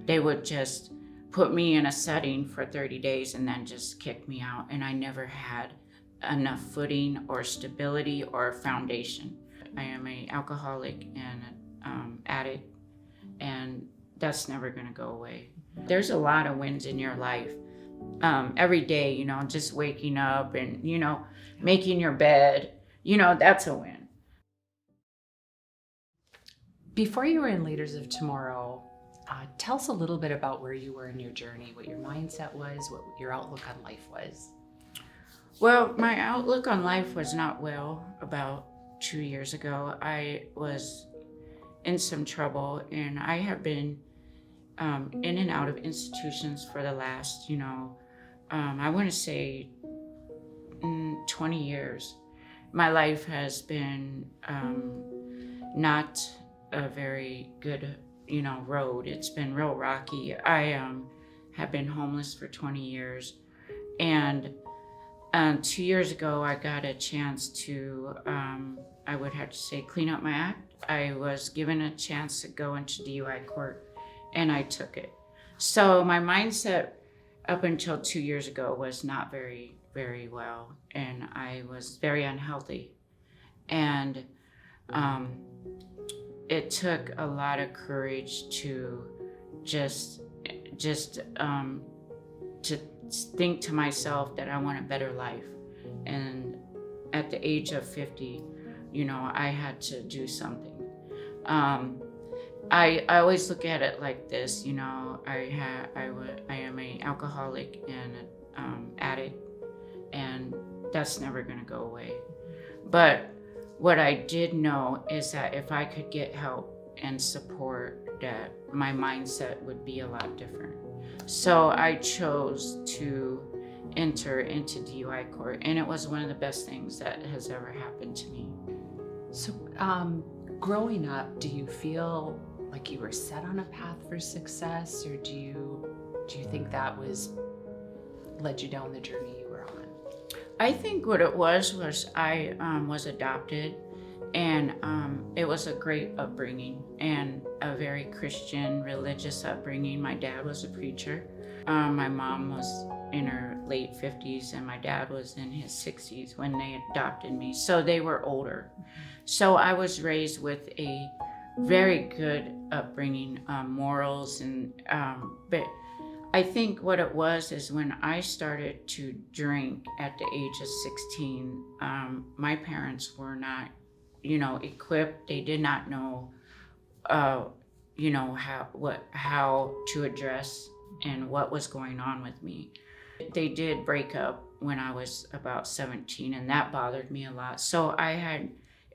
They would just put me in a setting for 30 days and then just kick me out. And I never had enough footing or stability or foundation. I am an alcoholic and an addict, and that's never going to go away. There's a lot of wins in your life. Every day, you know, just waking up and, you know, making your bed, you know, that's a win. Before you were in Leaders of Tomorrow, tell us a little bit about where you were in your journey, what your mindset was, what your outlook on life was. Well, my outlook on life was not well about 2 years ago. I was in some trouble, and I have been in and out of institutions for the last, you know, I want to say 20 years. My life has been not a very good, you know, road. It's been real rocky. I have been homeless for 20 years. And 2 years ago, I got a chance to, I would have to say, clean up my act. I was given a chance to go into DUI court, and I took it. So my mindset up until 2 years ago was not very, very well, and I was very unhealthy. And it took a lot of courage to just to think to myself that I want a better life. And at the age of 50, you know, I had to do something. I always look at it like this, you know, I am an alcoholic and an addict, and that's never going to go away. But what I did know is that if I could get help and support, that my mindset would be a lot different. So I chose to enter into DUI court, and it was one of the best things that has ever happened to me. So growing up, do you feel like you were set on a path for success, or do you think that led you down the journey you were on? I think what it was I was adopted, and it was a great upbringing and a very Christian, religious upbringing. My dad was a preacher. My mom was in her late 50s, and my dad was in his 60s when they adopted me. So they were older. So I was raised with a very good upbringing, morals, and but I think what it was is when I started to drink at the age of 16, my parents were not, you know, equipped. They did not know, you know, how to address and what was going on with me. They did break up when I was about 17, and that bothered me a lot. So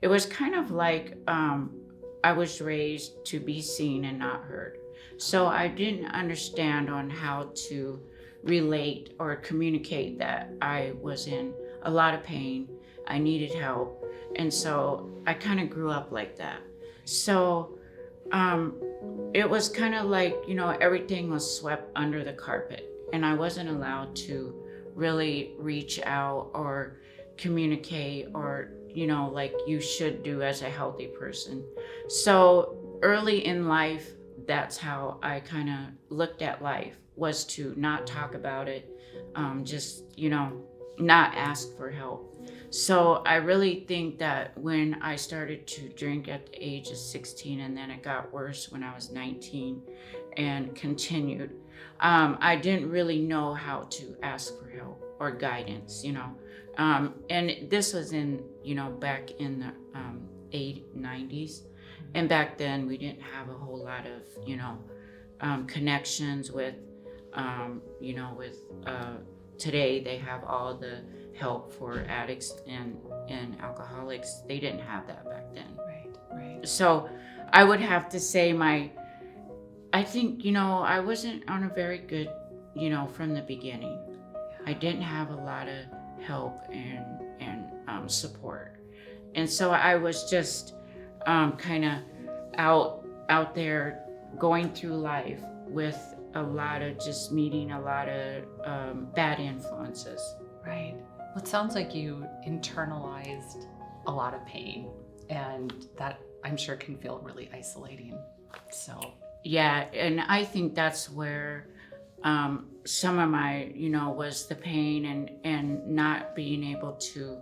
it was kind of like I was raised to be seen and not heard. So I didn't understand on how to relate or communicate that I was in a lot of pain. I needed help. And so I kind of grew up like that. So it was kind of like, you know, everything was swept under the carpet, and I wasn't allowed to really reach out or communicate or, you know, like you should do as a healthy person. So early in life, that's how I kind of looked at life, was to not talk about it, just, you know, not ask for help. So I really think that when I started to drink at the age of 16, and then it got worse when I was 19 and continued, I didn't really know how to ask for help or guidance, you know. And this was in, you know, back in the 90s. And back then we didn't have a whole lot of, you know, connections with, you know, with today they have all the help for addicts and alcoholics. They didn't have that back then. Right. So I would have to say I think, you know, I wasn't on a very good, you know, from the beginning. I didn't have a lot of help and support. And so I was just kind of out there going through life with a lot of just meeting a lot of bad influences. Right. Well, it sounds like you internalized a lot of pain, and that I'm sure can feel really isolating. So Yeah, and I think that's where some of my, was the pain and not being able to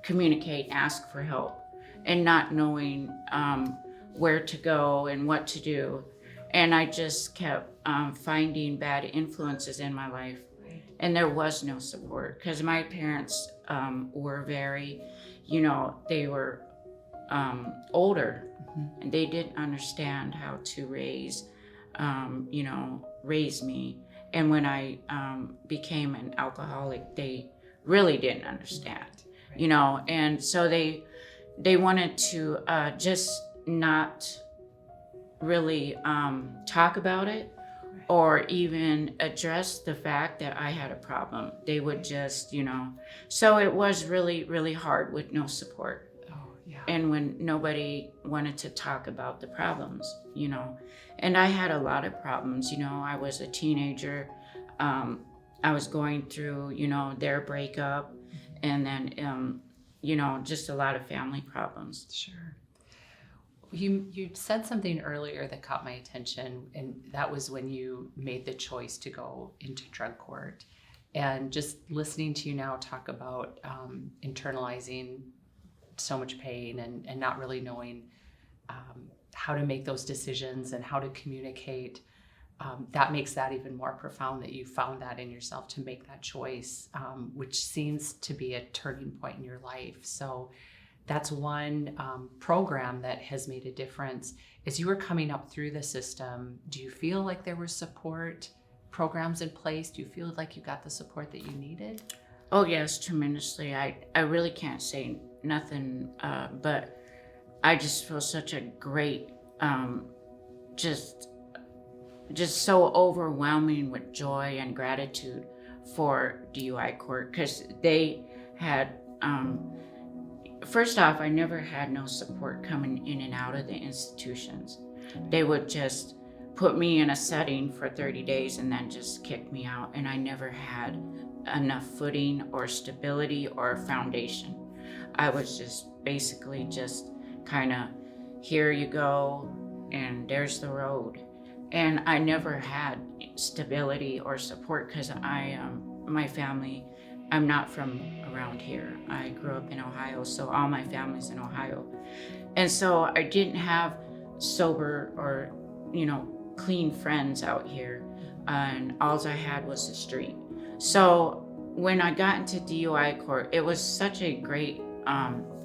communicate, ask for help, and not knowing where to go and what to do. And I just kept finding bad influences in my life. And there was no support because my parents were very, they were older, and they didn't understand how to raise me. And when I became an alcoholic, they really didn't understand, and so they wanted to just not really talk about it or even address the fact that I had a problem. They would just, so it was really, really hard with no support. And when nobody wanted to talk about the problems, and I had a lot of problems, I was a teenager. I was going through, their breakup, and then, just a lot of family problems. Sure. You said something earlier that caught my attention, and that was when you made the choice to go into drug court. And just listening to you now talk about internalizing so much pain and not really knowing how to make those decisions and how to communicate, that makes that even more profound, that you found that in yourself to make that choice, which seems to be a turning point in your life. So that's one program that has made a difference. As you were coming up through the system, do you feel like there were support programs in place? Do you feel like you got the support that you needed? Oh yes, tremendously. I really can't say nothing, but I just feel such a great, just so overwhelming with joy and gratitude for DUI court, because they had, first off, I never had no support coming in and out of the institutions. They would just put me in a setting for 30 days and then just kick me out, and I never had enough footing or stability or foundation. I was just basically just kind of, here you go, and there's the road. And I never had stability or support because my family, I'm not from around here. I grew up in Ohio, so all my family's in Ohio. And so I didn't have sober or, clean friends out here. And all I had was the street. So when I got into DUI court, it was such a great,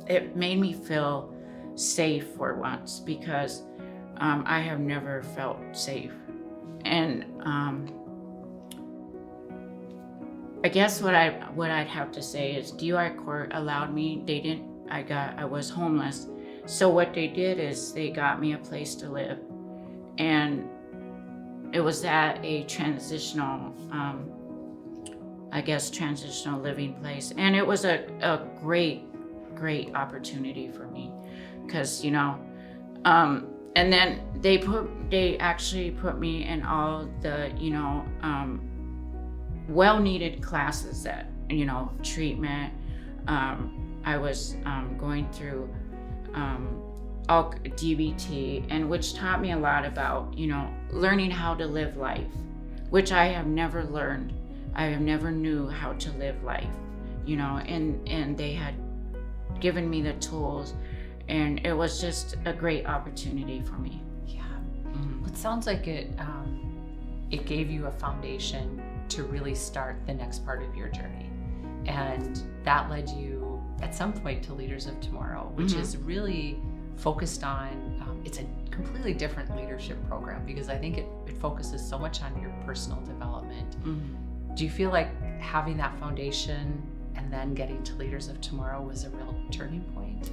it made me feel safe for once, because I have never felt safe. And I guess what I'd have to say is DUI court allowed me, I was homeless. So what they did is they got me a place to live. And it was at a transitional living place. And it was a great opportunity for me, because, and then they actually put me in all the, well-needed classes that, treatment. I was going through all DBT, and which taught me a lot about, learning how to live life, which I have never learned. I have never knew how to live life, and they had given me the tools, and it was just a great opportunity for me. Yeah. Mm-hmm. It sounds like it gave you a foundation to really start the next part of your journey. And that led you at some point to Leaders of Tomorrow, which is really focused on, it's a completely different leadership program, because I think it focuses so much on your personal development. Do you feel like having that foundation and then getting to Leaders of Tomorrow was a real turning point?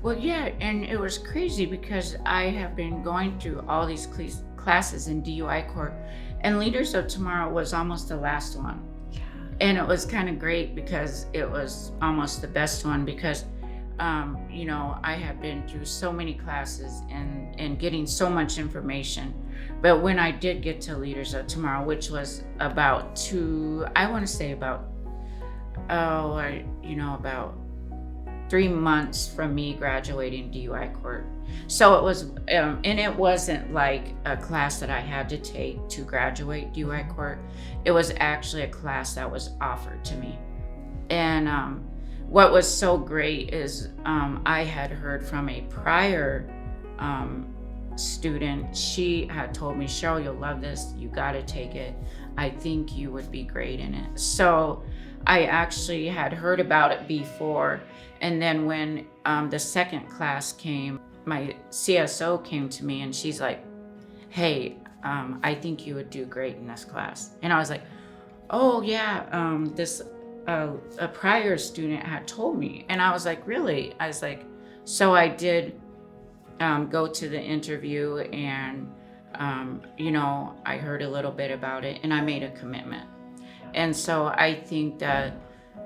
Well, yeah, and it was crazy because I have been going through all these classes in DUI court, and Leaders of Tomorrow was almost the last one. Yeah. And it was kind of great because it was almost the best one, because I have been through so many classes and getting so much information. But when I did get to Leaders of Tomorrow, which was about 3 months from me graduating DUI court. So it was, and it wasn't like a class that I had to take to graduate DUI court. It was actually a class that was offered to me. And what was so great is I had heard from a prior student. She had told me, Cheryl, you'll love this. You got to take it. I think you would be great in it. So I actually had heard about it before. And then when the second class came, my CSO came to me and she's like, hey, I think you would do great in this class. And I was like, oh yeah, this a prior student had told me. And I was like, really? I was like, so I did go to the interview and, I heard a little bit about it and I made a commitment. And so I think that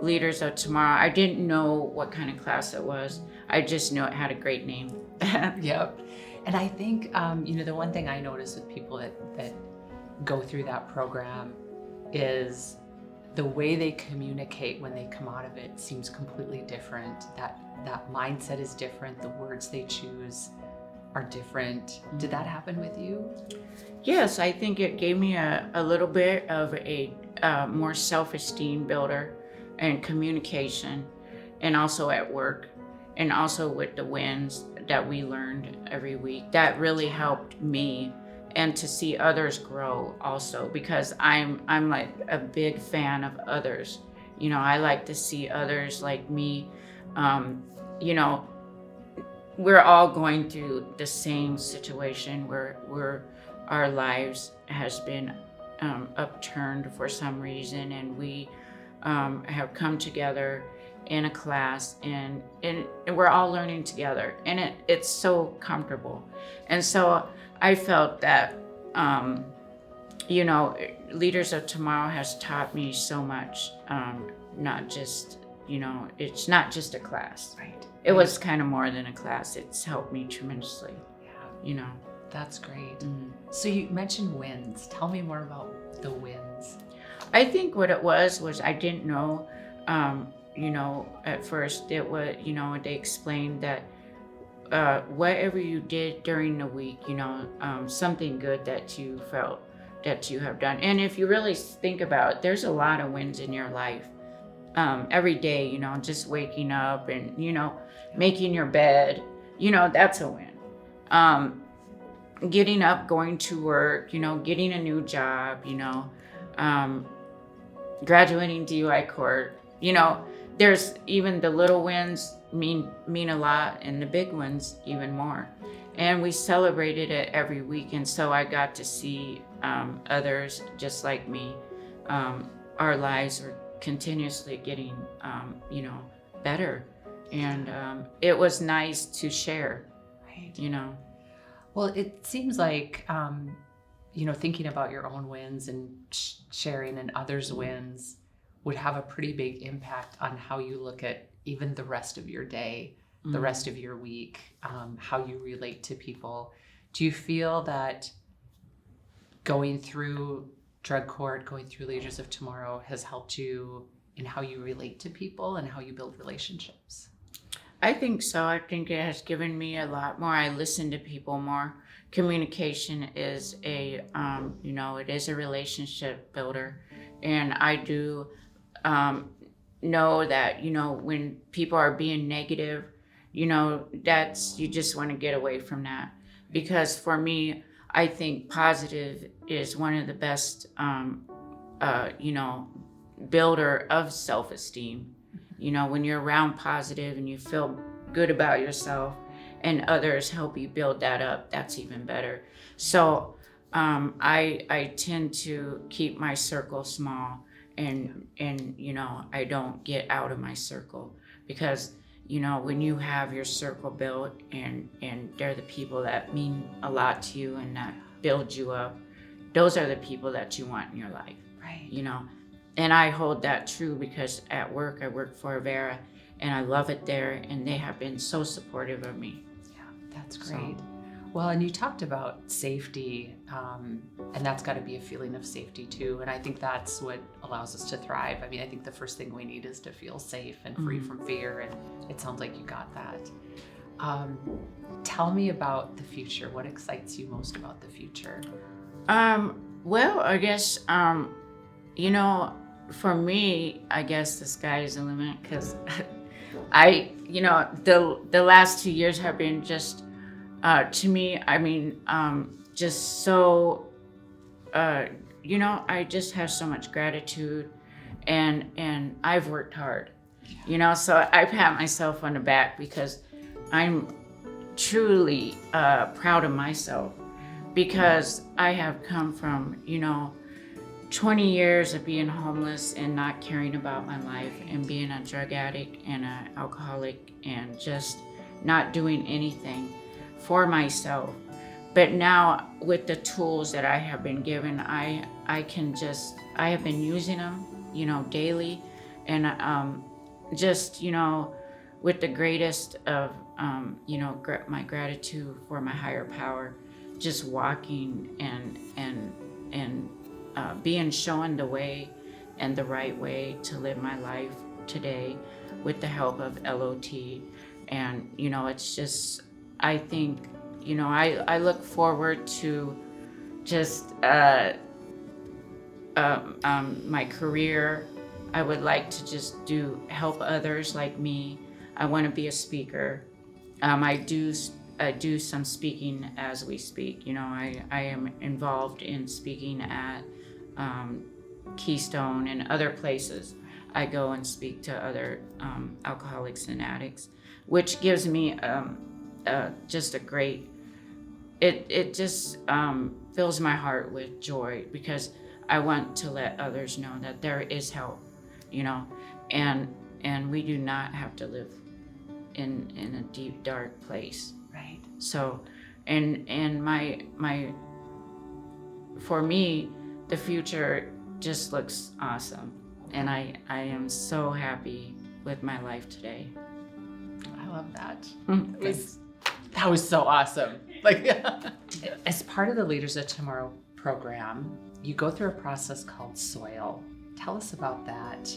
Leaders of Tomorrow, I didn't know what kind of class it was. I just knew it had a great name. Yep. And I think, the one thing I notice with people that go through that program is the way they communicate when they come out of it seems completely different. That mindset is different. The words they choose are different. Did that happen with you? Yes, I think it gave me a little bit of a more self-esteem builder and communication, and also at work, and also with the wins that we learned every week. That really helped me, and to see others grow also, because I'm like a big fan of others. I like to see others like me. We're all going through the same situation where our lives has been upturned for some reason, and we have come together in a class, and we're all learning together, and it's so comfortable. And so I felt that Leaders of Tomorrow has taught me so much. Not just it's not just a class. Right. It was kind of more than a class. It's helped me tremendously. Yeah. That's great. Mm. So you mentioned wins. Tell me more about the wins. I think what it was I didn't know, at first it was, they explained that whatever you did during the week, something good that you felt that you have done. And if you really think about it, there's a lot of wins in your life. Every day, just waking up and, making your bed, that's a win. Getting up, going to work, getting a new job, graduating DUI court, there's even the little wins mean a lot, and the big ones even more. And we celebrated it every week. And so I got to see others just like me. Our lives were continuously getting, better. And it was nice to share, right. Well, it seems like, thinking about your own wins and sharing and others' wins would have a pretty big impact on how you look at even the rest of your day, the rest of your week, how you relate to people. Do you feel that going through drug court, going through Leaders of Tomorrow has helped you in how you relate to people and how you build relationships? I think so. I think it has given me a lot more. I listen to people more. Communication is it is a relationship builder. And I do know that, when people are being negative, you just want to get away from that. Because for me, I think positive is one of the best, builder of self-esteem. When you're around positive and you feel good about yourself and others help you build that up, that's even better. So I tend to keep my circle small, and I don't get out of my circle, because when you have your circle built and they're the people that mean a lot to you and that build you up, those are the people that you want in your life. Right. And I hold that true, because at work, I work for Avera, and I love it there, and they have been so supportive of me. Yeah, that's great. Well, and you talked about safety, and that's got to be a feeling of safety too. And I think that's what a allows us to thrive. I mean, I think the first thing we need is to feel safe and free from fear, and it sounds like you got that. Tell me about the future. What excites you most about the future? Well, I guess, for me, I guess the sky is the limit, because the last 2 years have been just, to me, I mean, just so, I just have so much gratitude, and I've worked hard, so I pat myself on the back because I'm truly proud of myself, because I have come from, 20 years of being homeless and not caring about my life, and being a drug addict and an alcoholic, and just not doing anything for myself. But now, with the tools that I have been given, I have been using them, daily, and with the greatest of, my gratitude for my higher power, just walking and being shown the way and the right way to live my life today with the help of LOT. And, it's just, I think, I look forward to just my career. I would like to just help others like me. I want to be a speaker. I do some speaking as we speak. I am involved in speaking at Keystone and other places. I go and speak to other alcoholics and addicts, which gives me just a great, it just fills my heart with joy, because I want to let others know that there is help, and we do not have to live in a deep, dark place. Right. So, and for me, the future just looks awesome, and I am so happy with my life today. I love that. Thanks. That was so awesome. As part of the Leaders of Tomorrow program, you go through a process called SOIL. Tell us about that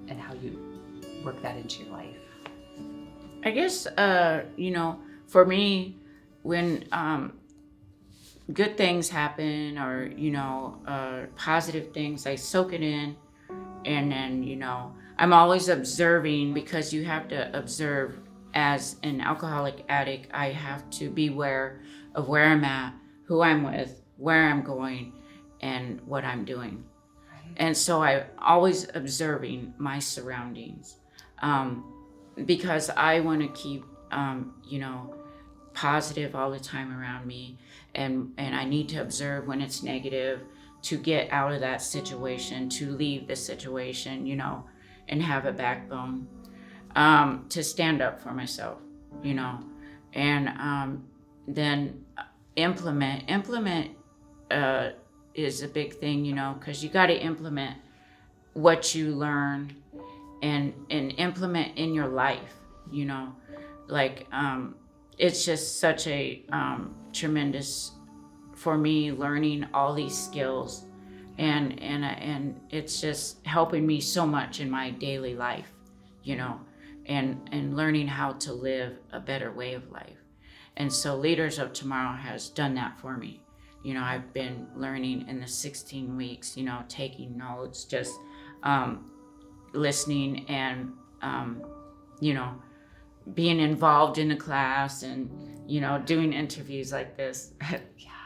and how you work that into your life. I guess, for me, when good things happen, or, positive things, I soak it in. And then, I'm always observing, because you have to observe. As an alcoholic addict, I have to be aware of where I'm at, who I'm with, where I'm going, and what I'm doing. Right. And so I'm always observing my surroundings, because I want to keep, positive all the time around me. And I need to observe when it's negative, to get out of that situation, to leave the situation, and have a backbone. To stand up for myself, and then implement is a big thing, because you got to implement what you learn and implement in your life, it's just such a tremendous, for me, learning all these skills, and it's just helping me so much in my daily life, and learning how to live a better way of life. And so Leaders of Tomorrow has done that for me. I've been learning in the 16 weeks, taking notes, just listening, and, being involved in the class, and, doing interviews like this,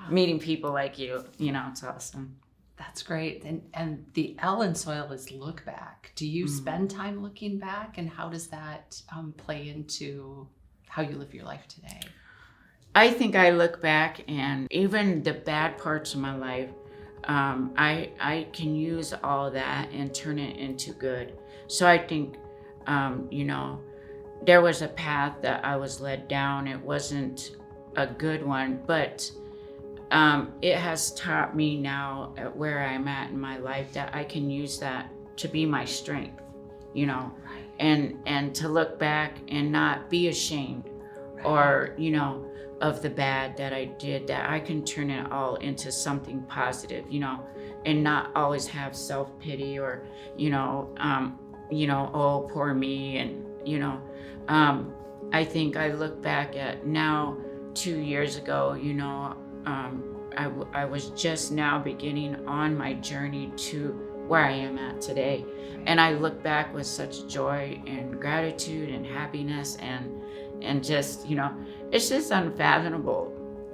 meeting people like you, it's awesome. That's great. And the L in SOIL is look back. Do you spend time looking back, and how does that play into how you live your life today? I think I look back, and even the bad parts of my life, I can use all that and turn it into good. So I think, there was a path that I was led down. It wasn't a good one, but it has taught me now, at where I'm at in my life, that I can use that to be my strength, and to look back and not be ashamed, or, of the bad that I did, that I can turn it all into something positive, and not always have self-pity or, oh, poor me. And, I think I look back at now, 2 years ago, I was just now beginning on my journey to where I am at today. And I look back with such joy and gratitude and happiness and just, it's just unfathomable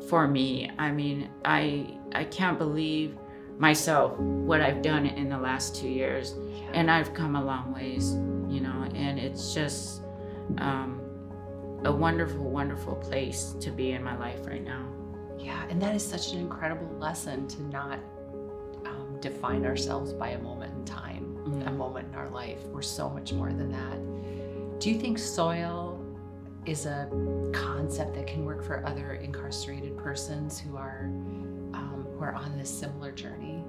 for me. I mean, I can't believe myself what I've done in the last 2 years. And I've come a long ways, and it's just a wonderful, wonderful place to be in my life right now. Yeah, and that is such an incredible lesson to not define ourselves by a moment in time, a moment in our life. We're so much more than that. Do you think soil is a concept that can work for other incarcerated persons who are on this similar journey?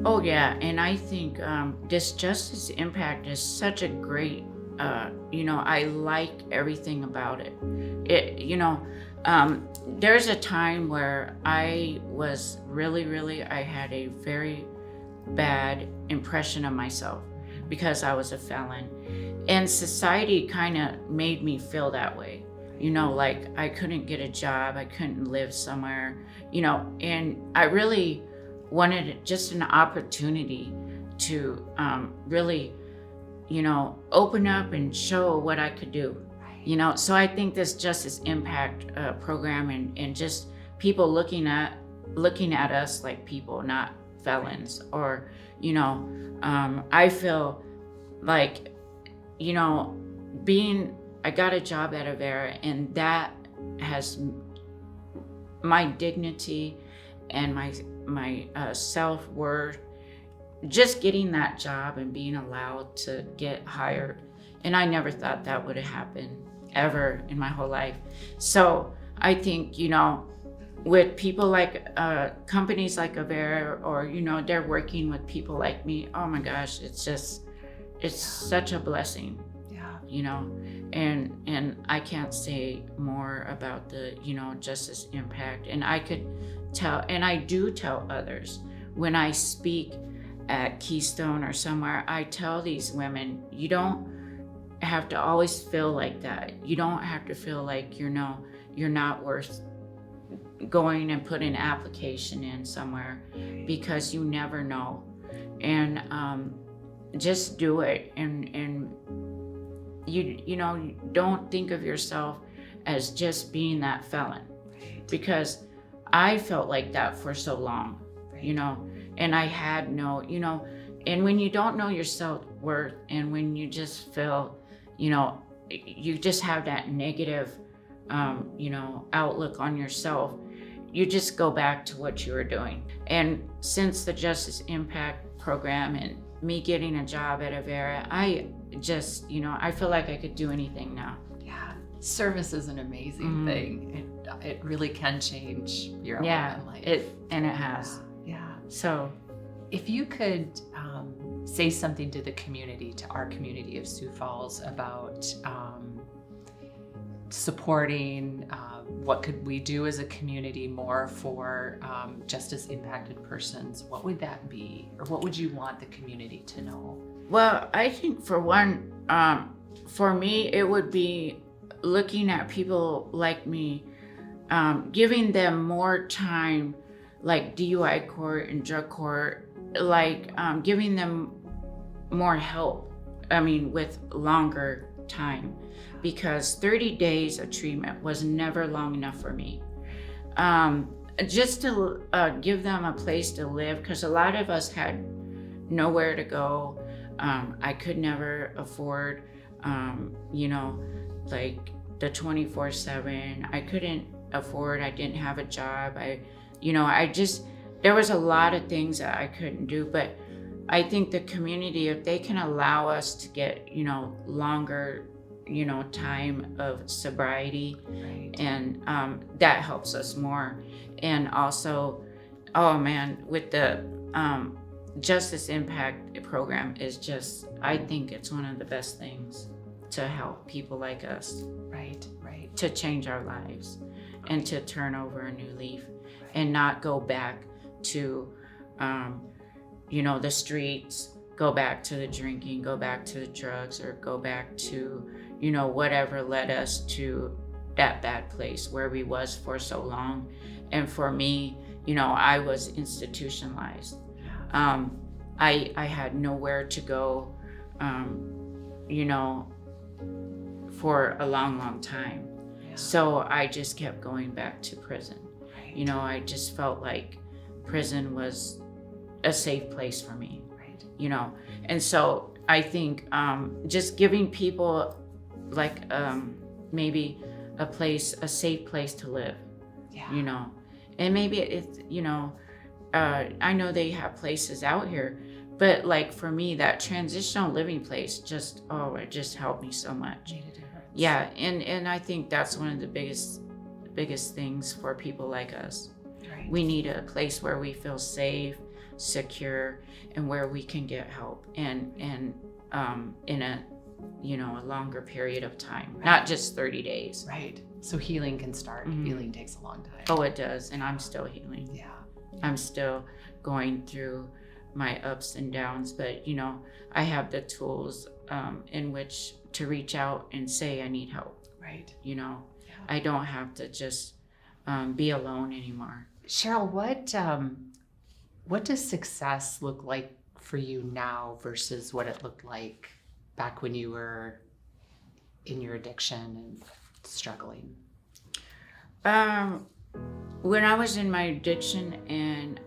Oh yeah, and I think this justice impact is such a great, I like everything about it. There's a time where I was I had a very bad impression of myself because I was a felon. And society kind of made me feel that way. Like I couldn't get a job, I couldn't live somewhere, and I really wanted just an opportunity to really, open up and show what I could do. So I think this Justice Impact program and just people looking at us like people, not felons, or I feel like I got a job at Avera, and that has my dignity and my self-worth. Just getting that job and being allowed to get hired, and I never thought that would have happened ever in my whole life. So I think, with people like companies like Avera, or, they're working with people like me, oh my gosh, it's such a blessing. Yeah. And I can't say more about the, Justice Impact. And I could tell, and I do tell others when I speak at Keystone or somewhere, I tell these women, you don't have to always feel like that. You don't have to feel like you're not worth going and put an application in somewhere, because you never know. And just do it, and you don't think of yourself as just being that felon, because I felt like that for so long, and I had no, and when you don't know your self-worth, and when you just feel, you just have that negative, outlook on yourself, you just go back to what you were doing. And since the Justice Impact program and me getting a job at Avera, I just, I feel like I could do anything now. Yeah, service is an amazing thing. It really can change your own life. It has. Yeah. So if you could say something to the community, to our community of Sioux Falls, about supporting, what could we do as a community more for justice impacted persons, what would that be? Or what would you want the community to know? Well, I think for one, for me, it would be looking at people like me, giving them more time, like DUI court and drug court, like giving them more help, with longer time, because 30 days of treatment was never long enough for me. Just to give them a place to live, because a lot of us had nowhere to go. I could never afford, like the 24/7. I couldn't afford, I didn't have a job. There was a lot of things that I couldn't do, but I think the community, if they can allow us to get, longer, time of sobriety, Right. and that helps us more. And also, oh man, with the Justice Impact program is just, I think it's one of the best things to help people like us. Right. To change our lives. and to turn over a new leaf and not go back to, the streets, go back to the drinking, go back to the drugs, or go back to, whatever led us to that bad place where we was for so long. And for me, I was institutionalized. I had nowhere to go, for a long, long time. Yeah. So I just kept going back to prison. Right. I just felt like prison was a safe place for me. Right. And so I think just giving people like maybe a safe place to live. Yeah. And maybe it's, I know they have places out here, but like for me, that transitional living place it just helped me so much. Made a difference. Yeah, and I think that's one of the biggest things for people like us. Right. We need a place where we feel safe, secure, and where we can get help and in a longer period of time, Right. not just 30 days. Right. So healing can start. Mhm. Healing takes a long time. Oh, it does, and I'm still healing. Yeah. I'm still going through my ups and downs, but I have the tools in which to reach out and say I need help. Right. Yeah. I I don't have to just be alone anymore. Cheryl, what does success look like for you now versus what it looked like back when you were in your addiction and struggling? When I was in my addiction and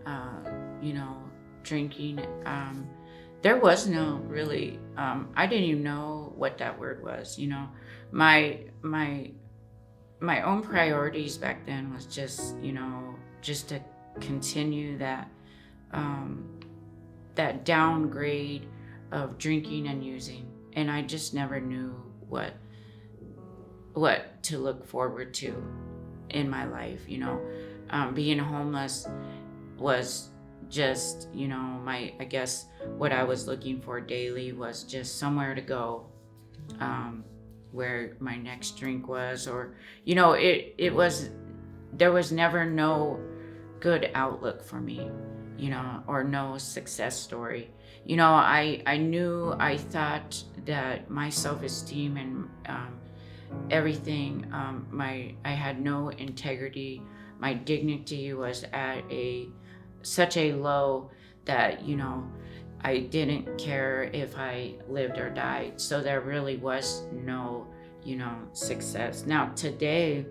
drinking, there was no really. I didn't even know what that word was. My own priorities back then was just to continue that downgrade of drinking and using, and I just never knew what to look forward to in my life. Being homeless was just I guess what I was looking for daily was just somewhere to go, where my next drink was, or there was never no good outlook for me, or no success story. I thought that my self-esteem and everything, I had no integrity. My dignity was at such a low that I didn't care if I lived or died. So there really was no success. Now today,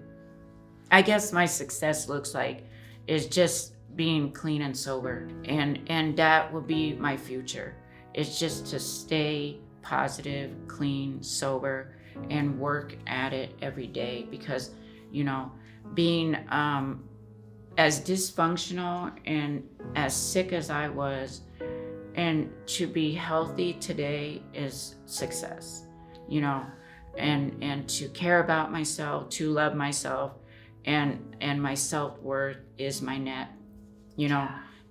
I guess my success looks like is just being clean and sober, and that will be my future. It's just to stay positive, clean, sober, and work at it every day, because being as dysfunctional and as sick as I was, and to be healthy today is success, and to care about myself, to love myself, and my self-worth is my net,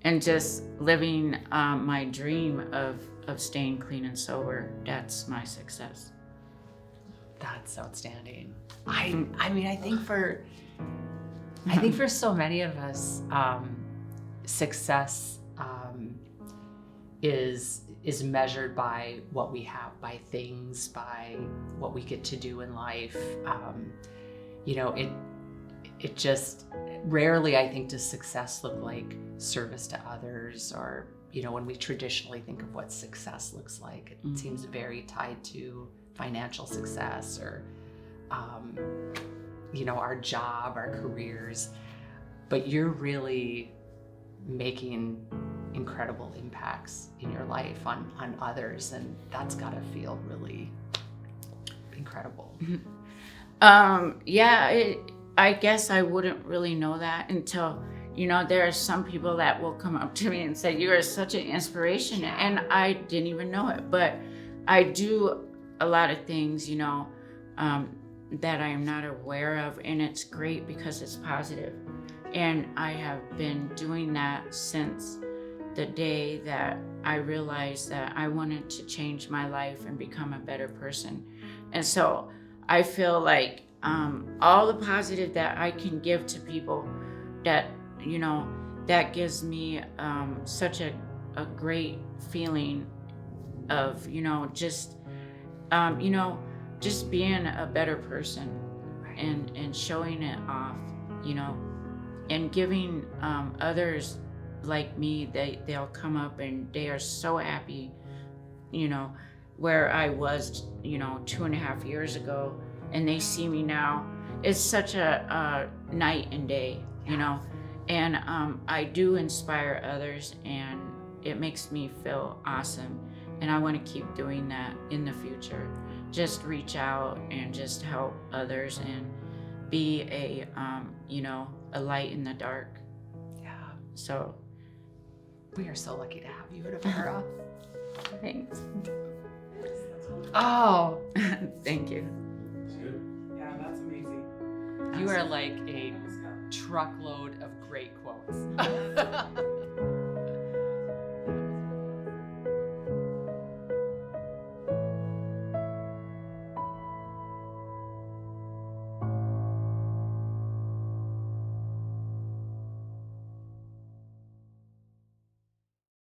and just living my dream of staying clean and sober. That's my success. That's outstanding. I mean, I think for so many of us, success is measured by what we have, by things, by what we get to do in life. It just rarely, I think, does success look like service to others, or when we traditionally think of what success looks like, it seems very tied to financial success, or our job, our careers. But you're really making incredible impacts in your life on others, and that's got to feel really incredible. I guess I wouldn't really know that until there are some people that will come up to me and say, you are such an inspiration, and I didn't even know it. But I do a lot of things that I am not aware of, and it's great because it's positive. And I have been doing that since the day that I realized that I wanted to change my life and become a better person. And so I feel like all the positive that I can give to people, that, you know, that gives me such a great feeling of, you know, just being a better person, and showing it off, you know, and giving others like me, they'll come up and they are so happy, you know, where I was, you know, 2.5 years ago, and they see me now. It's such a night and day, you know, and I do inspire others, and it makes me feel awesome, and I want to keep doing that in the future. Just reach out and just help others and be a a light in the dark. Yeah. So We are so lucky to have you at Avera. thanks. Oh, Thank you. Yeah, that's amazing. you are like a truckload of great quotes.